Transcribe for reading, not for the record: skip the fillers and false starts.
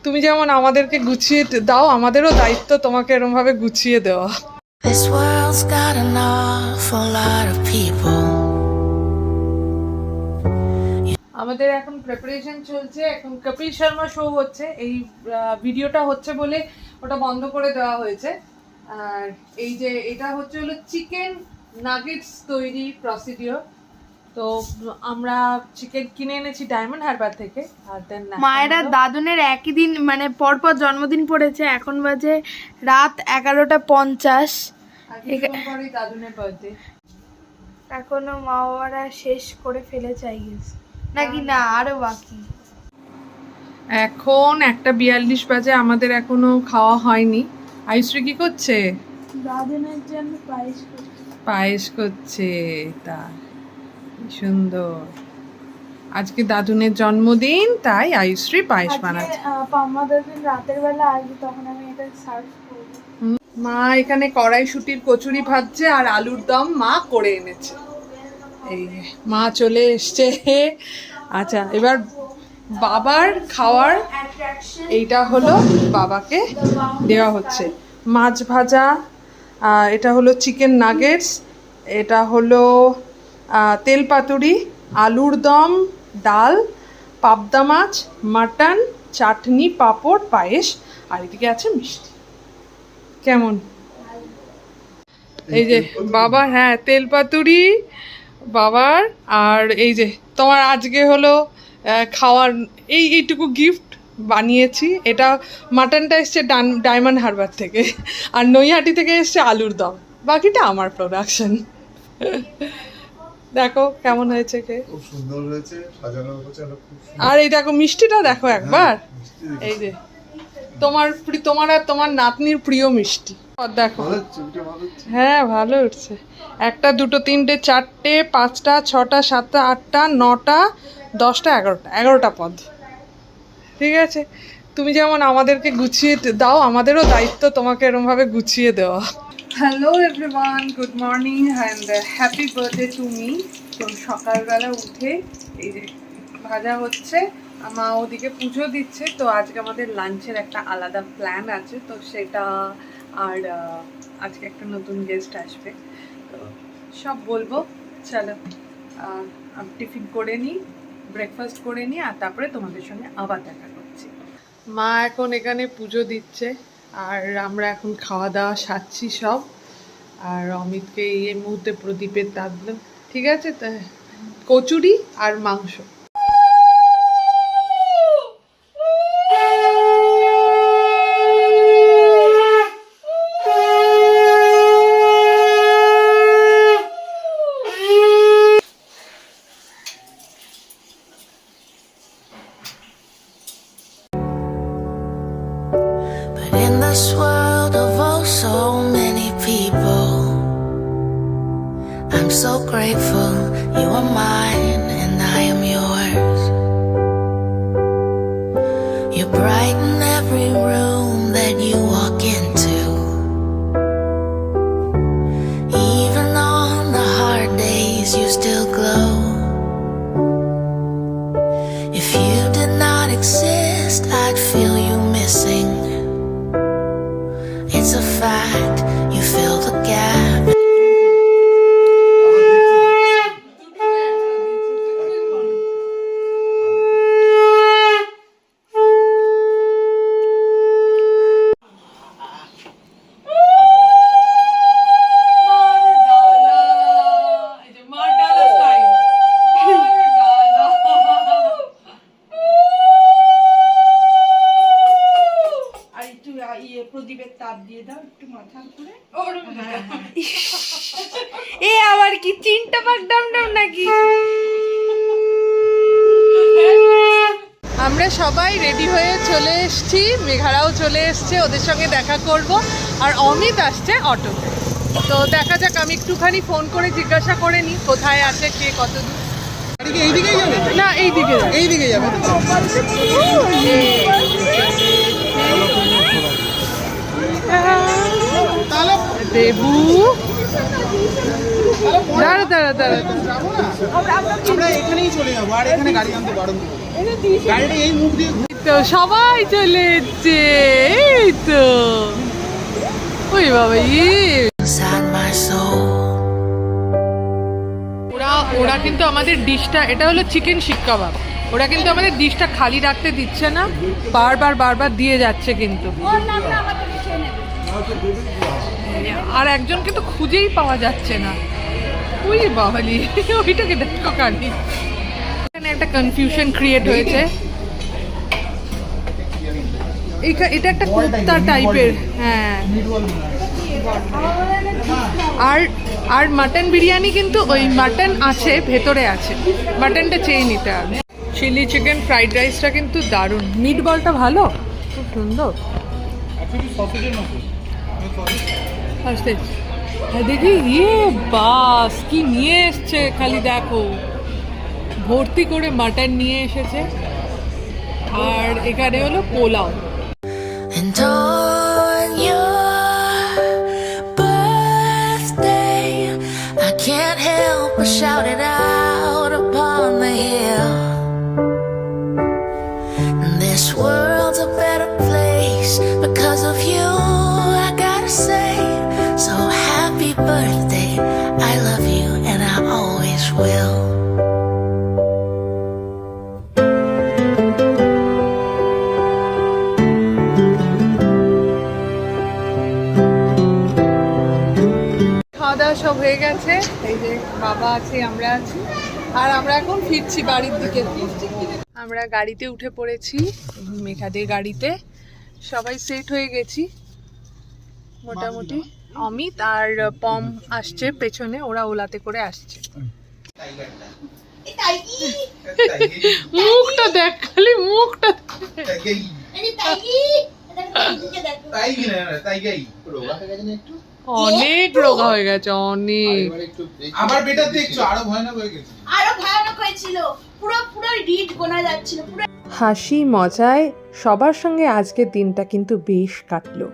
তুমি যেমন আমাদেরকে গুছিয়ে দাও, আমাদেরও দায়িত্ব তোমাকে এরকম ভাবে গুছিয়ে দেওয়া। This world's got an awful lot of people. আমাদের এখন প্রিপারেশন চলছে, এখন কপিল শর্মা শো হচ্ছে, এই ভিডিওটা হচ্ছে বলে ওটা বন্ধ করে দেওয়া হয়েছে। আর এই যে এটা হচ্ছে হলো চিকেন নাগেটস তৈরি প্রসিডিওর। তো আমরা চিকেন কিনে এনেছি ডায়মন্ড হারবার থেকে। আর দেন মায়েরা দাদুনের একই দিন মানে পরপর জন্মদিন পড়েছে। এখন বাজে রাত 11:50। দাদুনের বার্থডে এখনো মা বাবারা শেষ করে ফেলেছে নাকি না আরো বাকি। এখন 1:42 বাজে, আমাদের এখনো খাওয়া হয়নি। আয়ুশ্রী কি করছে? দাদুনের জন্য পায়েস করছে। তা সুন্দর, আজকে দাদুনের জন্মদিন, তাই আয়ুশ্রী পায়েস বানাচ্ছে। আমাদের দিন রাতের বেলা আসবে, তখন আমি এটা সার্ভ করব। মা এখানে কড়াইশুটির কচুরি ভাজছে আর আলুর দম মা করে এনেছে। এই মা চলে এসছে। আচ্ছা, এবার বাবার খাওয়ার এইটা হলো বাবাকে দেওয়া হচ্ছে। মাছ ভাজা, এটা হলো চিকেন নাগেটস, এটা হলো তেল পাতুরি, আলুর দম, ডাল, পাবদা মাছ, মাটন, চাটনি, পাঁপড়, পায়েস, আর এদিকে আছে মিষ্টি। কেমন? এই যে বাবা, হ্যাঁ তেল পাতুরি বাবার। আর এই যে তোমার আজকে হলো খাওয়ার এইটুকু গিফট বানিয়েছি। এটা মাটনটা এসছে ডায়মন্ড হারবার থেকে, আর নৈহাটি থেকে এসছে আলুর দম, বাকিটা আমার প্রোডাকশন। দেখো কেমন হয়েছে, কে খুব সুন্দর হয়েছে, সাজানো হয়েছে। আর এই দেখো মিষ্টিটা দেখো একবার। এই যে তোমার আর তোমার নাতনির প্রিয় মিষ্টি দেখো। হ্যাঁ ভালো উঠছে। 1, 2, 3, 4, 5, 6, 7, 8, 9, 10, 11টা পদ। ঠিক আছে, তুমি যেমন আমাদেরকে গুছিয়ে দাও, আমাদেরও দায়িত্ব তোমাকে এরকম ভাবে গুছিয়ে দেওয়া। Hello everyone, good morning and happy birthday to me. তো সকালবেলা উঠে এই যে ভাজা হচ্ছে, মা ওদিকে পুজো দিচ্ছে। তো আজকে আমাদের লাঞ্চের একটা আলাদা প্ল্যান আছে, তো সেটা আর আজকে একটা নতুন গেস্ট আসবে, তো সব বলবো। চলো টিফিন করে নিই, ব্রেকফাস্ট করে নিই, আর তারপরে তোমাদের সঙ্গে আবার দেখা করছি। মা এখন এখানে পুজো দিচ্ছে, আর আমরা এখন খাওয়া দাওয়া সারছি সব। আর অমিতকে এই মুহূর্তে প্রদীপের তাপ দিলাম। ঠিক আছে, তা কচুরি আর মাংস। In this world of oh so many people, I'm so grateful you are mine and I am yours. You brighten every room that you walk into. Even on the hard days you still glow. If you did not exist, I'd feel you missing. It's a fact, you fill the gap. প্রদীপের তাপ দিয়ে দাও একটু মাথার উপরে। এ আবার কি তিনটা পাক ডাম ডাম নাকি? আমরা সবাই রেডি হয়ে চলে এসেছি, মেঘারাও চলে এসছে, ওদের সঙ্গে দেখা করব। আর অমিত আসছে অটোতে। তো দেখা যাক, আমি একটুখানি ফোন করে জিজ্ঞাসা করে নিই কোথায় আছে, কে কত দূর। না এইদিকে যাবে। দেবু দাঁড়া আমরা এখানেই চলে যাবো, আর এখানে গাড়ি আনতে বারণ করবো। গাড়িটা এই মুখ দিয়ে তো সবাই চলে এসছে, এই তো ওই বাবা inside my soul. ওরা কিন্তু আমাদের ডিশটা, এটা হলো চিকেন শিক কাবাব, ওরা কিন্তু আমাদের ডিশটা খালি রাখতে দিচ্ছে না, বারবার দিয়ে যাচ্ছে কিন্তু। আর একজনকে তো খুঁজেই পাওয়া যাচ্ছে না, ওই বাবালি ওইটাকে দেখো কানি। এখানে একটা কনফিউশন ক্রিয়েট হয়েছে, এটা একটা কোপ্তা টাইপের, হ্যাঁ। আর মাটন বিরিয়ানি কিন্তু ওই মাটন আছে ভেতরে আছে, মাটনটা চেয়ে নিতে হবে। চিলি চিকেন ফ্রাইড রাইসটা কিন্তু দারুণ, মিট বলটা ভালো, খুব সুন্দর। দেখি বাস কি নিয়ে এসছে, খালি দেখো ভর্তি করে মাটন নিয়ে এসেছে। আর এখানে হলো pulao. And on your birthday, I can't help but shout it out upon the hill. This world's a better place because of you, I gotta say. So happy birthday, I love you and I always will. খাওয়া দাওয়া সব হয়ে গেছে, এই যে বাবা আছে, আমরা আছি, আর আমরা এখন ফিরছি বাড়ির দিকে। আমরা গাড়িতে উঠে পড়েছি, মেঘাদের গাড়িতে, সবাই সেট হয়ে গেছি মোটামুটি। অমিত আর পম আসছে পেছনে, ওরা ওলাতে করে আসছে। মুখটা দেখ, খালি মুখটা অনেক রোগা হয়ে গেছে, অনেক। আবার বেটার দেখছো, আরো ভয়ানক হয়ে গেছে, আরো ভয়ানক হয়েছিল, পুরো রিড গোনা যাচ্ছিল পুরো। হাসি মজায় সবার সঙ্গে আজকের দিনটা কিন্তু বেশ কাটলো।